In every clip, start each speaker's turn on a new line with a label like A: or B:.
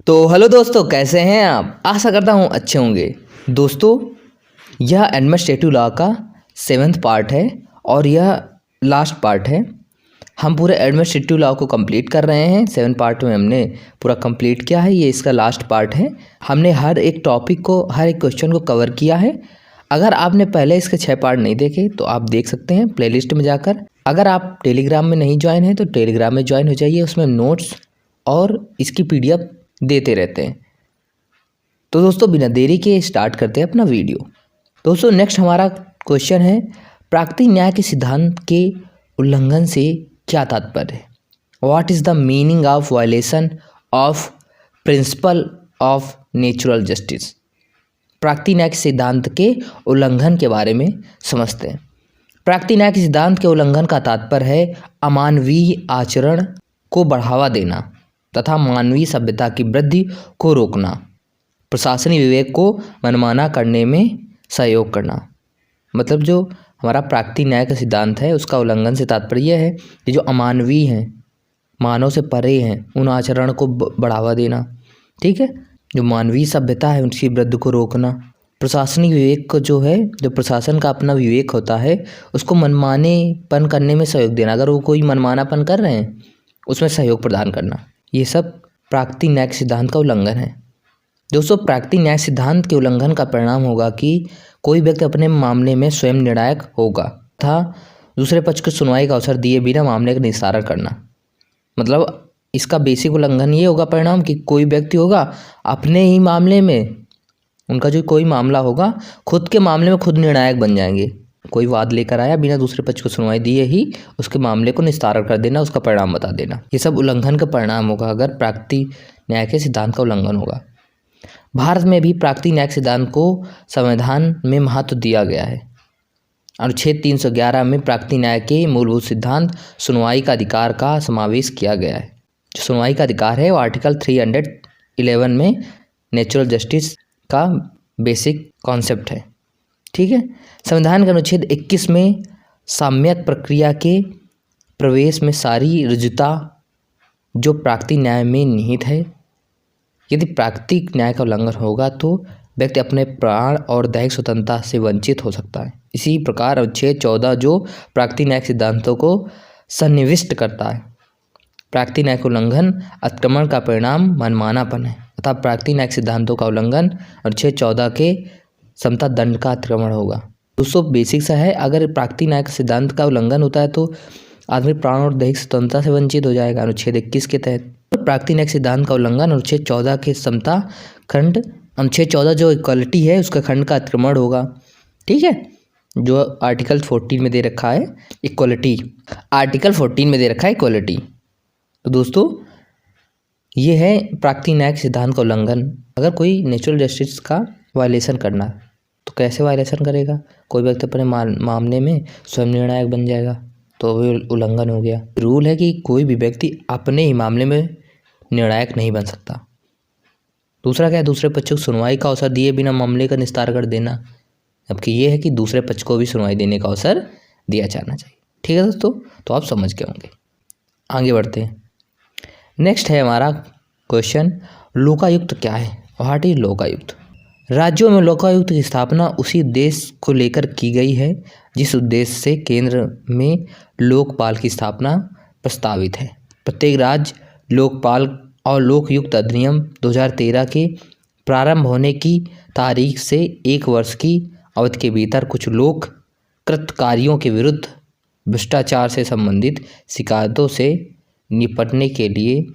A: तो हेलो दोस्तों, कैसे हैं आप। आशा करता हूँ अच्छे होंगे। दोस्तों, यह एडमिनिस्ट्रेटिव लॉ का 7वां पार्ट है और यह लास्ट पार्ट है। हम पूरे एडमिनिस्ट्रेटिव लॉ को कंप्लीट कर रहे हैं। 7 पार्ट में हमने पूरा कंप्लीट किया है। ये इसका लास्ट पार्ट है। हमने हर एक टॉपिक को, हर एक क्वेश्चन को कवर किया है। अगर आपने पहले इसके 6 पार्ट नहीं देखे तो आप देख सकते हैं प्लेलिस्ट में जाकर। अगर आप टेलीग्राम में नहीं ज्वाइन हैं तो टेलीग्राम में ज्वाइन हो जाइए। उसमें नोट्स और इसकी PDF देते रहते हैं। तो दोस्तों, बिना देरी के स्टार्ट करते हैं अपना वीडियो। दोस्तों, नेक्स्ट हमारा क्वेश्चन है, प्राकृतिक न्याय के सिद्धांत के उल्लंघन से क्या तात्पर्य है। What is the meaning of violation of principle of natural justice. प्राकृतिक न्याय के सिद्धांत के उल्लंघन के बारे में समझते हैं। प्राकृतिक न्याय के सिद्धांत के उल्लंघन का तात्पर्य है अमानवीय आचरण को बढ़ावा देना तथा मानवीय सभ्यता की वृद्धि को रोकना, प्रशासनिक विवेक को मनमाना करने में सहयोग करना। मतलब जो हमारा प्राकृतिक न्याय का सिद्धांत है उसका उल्लंघन से तात्पर्य यह है कि जो अमानवीय हैं, मानव से परे हैं, उन आचरण को बढ़ावा देना। ठीक है, जो मानवीय सभ्यता है उनकी वृद्धि को रोकना। प्रशासनिक विवेक को जो है, जो प्रशासन का अपना विवेक होता है, उसको मनमानेपन करने में सहयोग देना। अगर वो कोई मनमानापन कर रहे हैं उसमें सहयोग प्रदान करना। ये सब प्राकृतिक न्याय सिद्धांत का उल्लंघन है। दोस्तों, प्राकृतिक न्याय सिद्धांत के उल्लंघन का परिणाम होगा कि कोई व्यक्ति अपने मामले में स्वयं निर्णायक होगा तथा दूसरे पक्ष को सुनवाई का अवसर दिए बिना मामले का निस्तारण करना। मतलब इसका बेसिक उल्लंघन ये होगा परिणाम कि कोई व्यक्ति होगा अपने ही मामले में, उनका जो कोई मामला होगा, खुद के मामले में खुद निर्णायक बन जाएंगे। कोई वाद लेकर आया, बिना दूसरे पक्ष को सुनवाई दिए ही उसके मामले को निस्तारण कर देना, उसका परिणाम बता देना। ये सब उल्लंघन का परिणाम होगा अगर प्राकृतिक न्याय के सिद्धांत का उल्लंघन होगा। भारत में भी प्राकृतिक न्याय सिद्धांत को संविधान में महत्व दिया गया है। अनुच्छेद 311 में प्राकृतिक न्याय के मूलभूत सिद्धांत सुनवाई का अधिकार का समावेश किया गया है। जो सुनवाई का अधिकार है वो आर्टिकल 311 में नेचुरल जस्टिस का बेसिक कॉन्सेप्ट है। ठीक है, संविधान के अनुच्छेद 21 में साम्यक प्रक्रिया के प्रवेश में सारी रुजुता जो प्राकृतिक न्याय में निहित है। यदि प्राकृतिक न्याय का उल्लंघन होगा तो व्यक्ति अपने प्राण और दैहिक स्वतंत्रता से वंचित हो सकता है। इसी प्रकार अनुच्छेद 14 जो प्राकृतिक न्याय सिद्धांतों को सन्निविष्ट करता है। प्राकृतिक न्याय का उल्लंघन अतिक्रमण का परिणाम मनमानापन है तथा प्राकृतिक न्याय सिद्धांतों का उल्लंघन अनुच्छेद 14 के समता दंड का अतिक्रमण होगा। दोस्तों, बेसिक सा है, अगर प्राकृतिक न्याय के सिद्धांत का उल्लंघन होता है तो आदमी प्राण और दैहिक स्वतंत्रता से वंचित हो जाएगा अनुच्छेद 21 के तहत। प्राकृतिक न्याय सिद्धांत का उल्लंघन अनुच्छेद 14 के समता खंड, अनुच्छेद 14 जो इक्वालिटी है उसका खंड का अतिक्रमण होगा। ठीक है, जो आर्टिकल 14 में दे रखा है इक्वालिटी, आर्टिकल 14 में दे रखा है इक्वालिटी। तो दोस्तों, ये है प्राकृतिक न्याय सिद्धांत का उल्लंघन। अगर कोई नेचुरल जस्टिस का वायलेशन करना तो कैसे वायलेशन करेगा। कोई व्यक्ति अपने मामले में स्वयं निर्णायक बन जाएगा तो भी उल्लंघन हो गया। रूल है कि कोई भी व्यक्ति अपने ही मामले में निर्णायक नहीं बन सकता। दूसरा क्या है, दूसरे पक्ष को सुनवाई का अवसर दिए बिना मामले का निस्तारण कर देना। जबकि ये है कि दूसरे पक्ष को भी सुनवाई देने का अवसर दिया जाना चाहिए। ठीक है दोस्तों, तो आप समझ गए होंगे। आगे बढ़ते हैं। नेक्स्ट है हमारा क्वेश्चन, लोकायुक्त क्या है। What is Lokayukta. राज्यों में लोकायुक्त की स्थापना उसी उद्देश्य को लेकर की गई है जिस उद्देश्य से केंद्र में लोकपाल की स्थापना प्रस्तावित है। प्रत्येक राज्य लोकपाल और लोकयुक्त अधिनियम 2013 के प्रारंभ होने की तारीख से 1 वर्ष की अवधि के भीतर कुछ लोककृत कार्यों के विरुद्ध भ्रष्टाचार से संबंधित शिकायतों से निपटने के लिए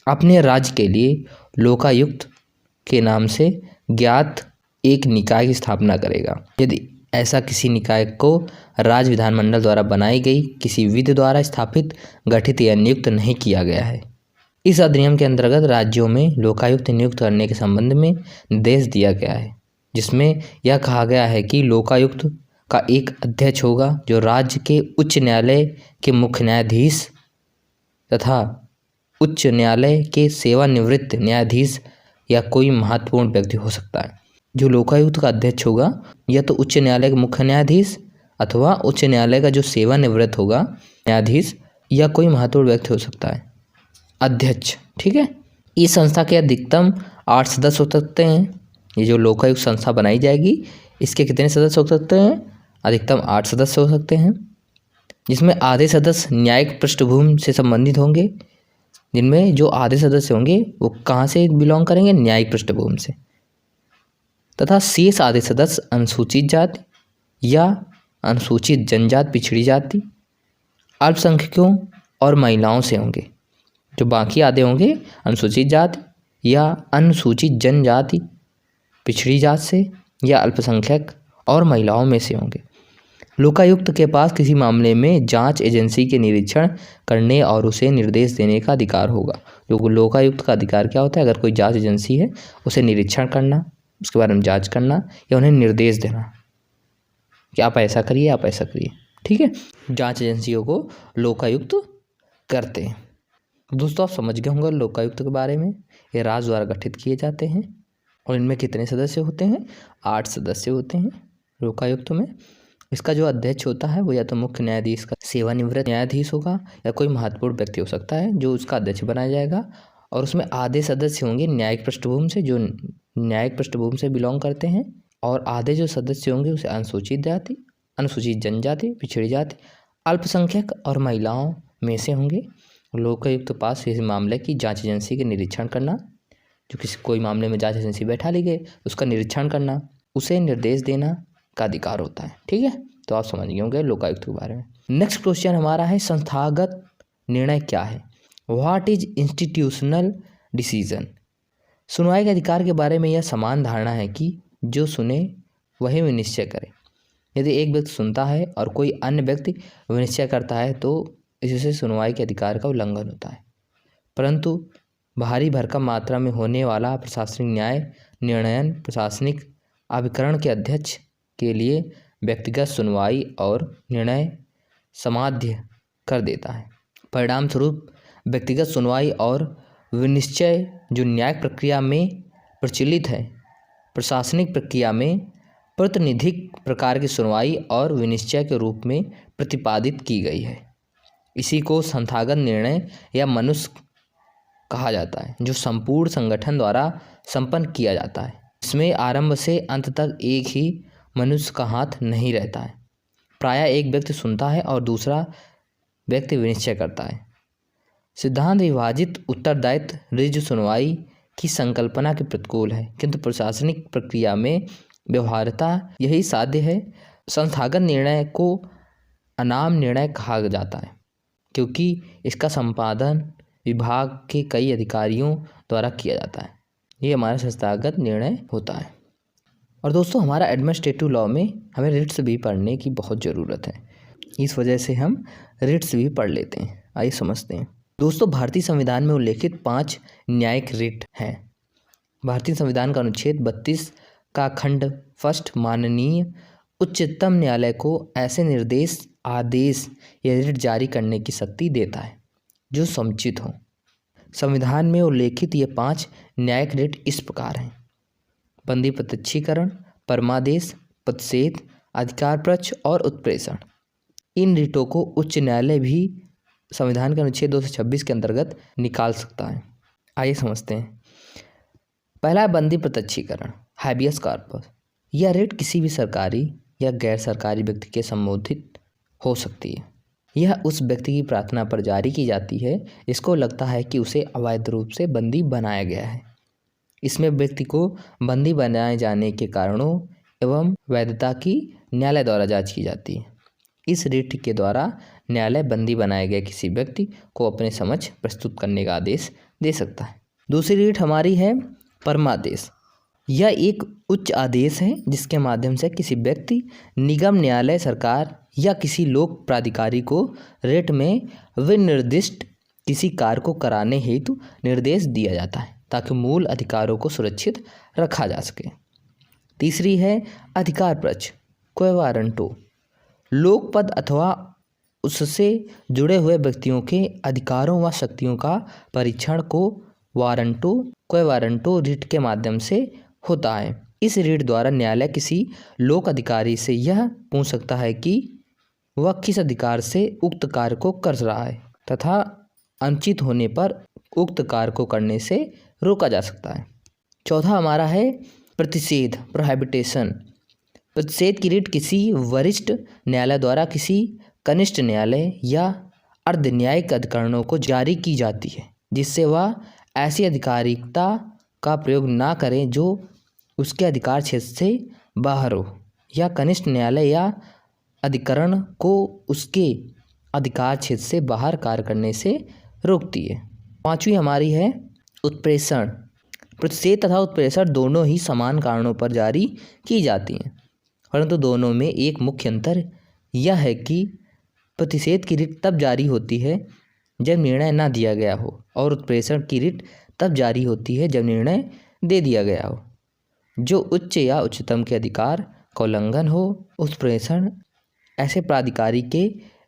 A: अपने राज्य के लिए लोकायुक्त के नाम से ज्ञात एक निकाय की स्थापना करेगा। यदि ऐसा किसी निकाय को राज्य विधानमंडल द्वारा बनाई गई किसी विधि द्वारा स्थापित, गठित या नियुक्त नहीं किया गया है। इस अधिनियम के अंतर्गत राज्यों में लोकायुक्त नियुक्त करने के संबंध में निर्देश दिया गया है, जिसमें यह कहा गया है कि लोकायुक्त का एक अध्यक्ष होगा जो राज्य के उच्च न्यायालय के मुख्य न्यायाधीश तथा उच्च न्यायालय के सेवानिवृत्त न्यायाधीश या कोई महत्वपूर्ण व्यक्ति हो सकता है। जो लोकायुक्त का अध्यक्ष होगा या तो उच्च न्यायालय के मुख्य न्यायाधीश अथवा उच्च न्यायालय का जो सेवानिवृत्त होगा न्यायाधीश या कोई महत्वपूर्ण व्यक्ति हो सकता है। अध्यक्ष, ठीक है। इस संस्था के अधिकतम 8 सदस्य हो सकते हैं। ये जो लोकायुक्त संस्था बनाई जाएगी, इसके कितने सदस्य हो सकते हैं? अधिकतम 8 सदस्य हो सकते हैं, जिसमें आधे सदस्य न्यायिक पृष्ठभूमि से संबंधित होंगे। जिनमें जो आधे सदस्य होंगे वो कहाँ से बिलोंग करेंगे? न्यायिक पृष्ठभूमि से। तथा शेष आधे सदस्य अनुसूचित जाति या अनुसूचित जनजाति, पिछड़ी जाति, अल्पसंख्यकों और महिलाओं से होंगे। जो बाकी आधे होंगे अनुसूचित जाति या अनुसूचित जनजाति, पिछड़ी जाति से या अल्पसंख्यक और महिलाओं में से होंगे। लोकायुक्त के पास किसी मामले में जांच एजेंसी के निरीक्षण करने और उसे निर्देश देने का अधिकार होगा। जो लोकायुक्त का अधिकार क्या होता है? अगर कोई जांच एजेंसी है, उसे निरीक्षण करना, उसके बारे में जांच करना या उन्हें निर्देश देना कि आप ऐसा करिए, आप ऐसा करिए। ठीक है, जांच एजेंसियों को लोकायुक्त करते हैं। दोस्तों, आप समझ गए होंगे लोकायुक्त के बारे में। ये राज्य द्वारा गठित किए जाते हैं और इनमें कितने सदस्य होते हैं? 8 सदस्य होते हैं लोकायुक्त में। इसका जो अध्यक्ष होता है वो या तो मुख्य न्यायाधीश का सेवानिवृत्त न्यायाधीश होगा या कोई महत्वपूर्ण व्यक्ति हो सकता है जो उसका अध्यक्ष बनाया जाएगा। और उसमें आधे सदस्य होंगे न्यायिक पृष्ठभूमि से, जो न्यायिक पृष्ठभूमि से बिलोंग करते हैं, और आधे जो सदस्य होंगे उसे अनुसूचित जाति, अनुसूचित जनजाति, पिछड़ी जाति, अल्पसंख्यक और महिलाओं में से होंगे। लोकायुक्त के पास इस मामले की जांच एजेंसी के निरीक्षण करना, जो किसी कोई मामले में जांच एजेंसी बैठा ली गई, उसका निरीक्षण करना, उसे निर्देश देना का अधिकार होता है। ठीक है, तो आप समझ गए होंगे लोकायुक्त के बारे में। नेक्स्ट क्वेश्चन हमारा है, संस्थागत निर्णय क्या है? What is institutional decision? सुनवाई के अधिकार के बारे में यह समान धारणा है कि जो सुने वही विनिश्चय करे। यदि एक व्यक्ति सुनता है और कोई अन्य व्यक्ति विनिश्चय करता है तो इससे सुनवाई के अधिकार का उल्लंघन होता है। परंतु भारी भरकम मात्रा में होने वाला प्रशासनिक न्याय निर्णयन प्रशासनिक अभिकरण के अध्यक्ष के लिए व्यक्तिगत सुनवाई और निर्णय समाध्य कर देता है। परिणाम स्वरूप व्यक्तिगत सुनवाई और विनिश्चय जो न्यायिक प्रक्रिया में प्रचलित है, प्रशासनिक प्रक्रिया में प्रतिनिधिक प्रकार की सुनवाई और विनिश्चय के रूप में प्रतिपादित की गई है। इसी को संस्थागत निर्णय या मनुष्य कहा जाता है, जो संपूर्ण संगठन द्वारा संपन्न किया जाता है। इसमें आरंभ से अंत तक एक ही मनुष्य का हाथ नहीं रहता है। प्रायः एक व्यक्ति सुनता है और दूसरा व्यक्ति विनिश्चय करता है। सिद्धांत विभाजित उत्तरदायित्व रिज सुनवाई की संकल्पना के प्रतिकूल है, किंतु प्रशासनिक प्रक्रिया में व्यवहार्यता यही साध्य है। संस्थागत निर्णय को अनाम निर्णय कहा जाता है क्योंकि इसका संपादन विभाग के कई अधिकारियों द्वारा किया जाता है। ये हमारा संस्थागत निर्णय होता है। और दोस्तों, हमारा एडमिनिस्ट्रेटिव लॉ में हमें रिट्स भी पढ़ने की बहुत ज़रूरत है। इस वजह से हम रिट्स भी पढ़ लेते हैं। आइए समझते हैं। दोस्तों, भारतीय संविधान में उल्लेखित 5 न्यायिक रिट हैं। भारतीय संविधान का अनुच्छेद 32 का खंड फर्स्ट माननीय उच्चतम न्यायालय को ऐसे निर्देश, आदेश या रिट जारी करने की शक्ति देता है जो समुचित हो। संविधान में उल्लेखित ये 5 न्यायिक रिट इस प्रकार हैं: बंदी प्रत्यक्षीकरण, परमादेश, प्रतिषेध, अधिकार पक्ष और उत्प्रेषण। इन रिटों को उच्च न्यायालय भी संविधान के अनुच्छेद 226 के अंतर्गत निकाल सकता है। आइए समझते हैं। पहला है बंदी प्रत्यक्षीकरण, हैबियस कॉर्पस। यह रिट किसी भी सरकारी या गैर सरकारी व्यक्ति के संबोधित हो सकती है। यह उस व्यक्ति की प्रार्थना पर जारी की जाती है जिसको लगता है कि उसे अवैध रूप से बंदी बनाया गया है। इसमें व्यक्ति को बंदी बनाए जाने के कारणों एवं वैधता की न्यायालय द्वारा जांच की जाती है। इस रिट के द्वारा न्यायालय बंदी बनाए गए किसी व्यक्ति को अपने समक्ष प्रस्तुत करने का आदेश दे सकता है। दूसरी रिट हमारी है परमादेश। यह एक उच्च आदेश है जिसके माध्यम से किसी व्यक्ति, निगम, न्यायालय, सरकार या किसी लोक प्राधिकारी को रिट में विनिर्दिष्ट किसी कार्य को कराने हेतु निर्देश दिया जाता है ताकि मूल अधिकारों को सुरक्षित रखा जा सके। तीसरी है अधिकार पक्ष, क्वे वारंटो। लोकपद अथवा उससे जुड़े हुए व्यक्तियों के अधिकारों व शक्तियों का परीक्षण को वारंटो, क्वे वारंटो रिट के माध्यम से होता है। इस रिट द्वारा न्यायालय किसी लोक अधिकारी से यह पूछ सकता है कि वह किस अधिकार से उक्त कार्य को कर रहा है तथा अनुचित होने पर उक्त कार्य को करने से रोका जा सकता है। चौथा हमारा है प्रतिषेध, प्रोहिबिटेशन। प्रतिषेध की रिट किसी वरिष्ठ न्यायालय द्वारा किसी कनिष्ठ न्यायालय या अर्ध न्यायिक अधिकरणों को जारी की जाती है, जिससे वह ऐसी अधिकारिकता का प्रयोग ना करें जो उसके अधिकार क्षेत्र से बाहर हो, या कनिष्ठ न्यायालय या अधिकरण को उसके अधिकार क्षेत्र से बाहर कार्य करने से रोकती है। पांचवी हमारी है उत्प्रेषण। प्रतिषेध तथा उत्प्रेषण दोनों ही समान कारणों पर जारी की जाती हैं, परंतु दोनों में एक मुख्य अंतर यह है कि प्रतिषेध की रिट तब जारी होती है जब निर्णय ना दिया गया हो, और उत्प्रेषण की रिट तब जारी होती है जब निर्णय दे दिया गया हो, जो उच्च या उच्चतम के अधिकार का उल्लंघन हो। उत्प्रेषण ऐसे प्राधिकारी के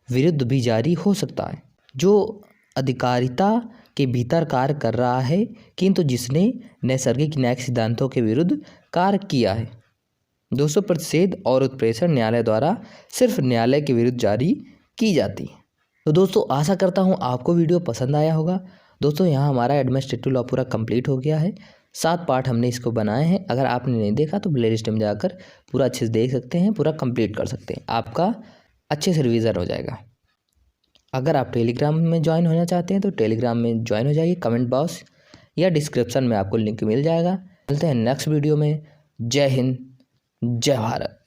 A: विरुद्ध भी जारी हो सकता है जो अधिकारिता के भीतर कार्य कर रहा है, किंतु जिसने नैसर्गिक न्यायिक सिद्धांतों के विरुद्ध कार्य किया है। दोस्तों, प्रतिषेध और उत्प्रेषण न्यायालय द्वारा सिर्फ न्यायालय के विरुद्ध जारी की जाती है। तो दोस्तों, आशा करता हूँ आपको वीडियो पसंद आया होगा। दोस्तों, यहाँ हमारा एडमिनिस्ट्रेटिव लॉ पूरा कंप्लीट हो गया है। 7 पार्ट हमने इसको बनाए हैं। अगर आपने नहीं देखा तो प्लेलिस्ट में जाकर पूरा अच्छे से देख सकते हैं, पूरा कंप्लीट कर सकते हैं, आपका अच्छे से रिवीजन हो जाएगा। अगर आप टेलीग्राम में ज्वाइन होना चाहते हैं तो टेलीग्राम में ज्वाइन हो जाइए, कमेंट बॉक्स या डिस्क्रिप्शन में आपको लिंक मिल जाएगा। मिलते हैं नेक्स्ट वीडियो में। जय हिंद, जय भारत।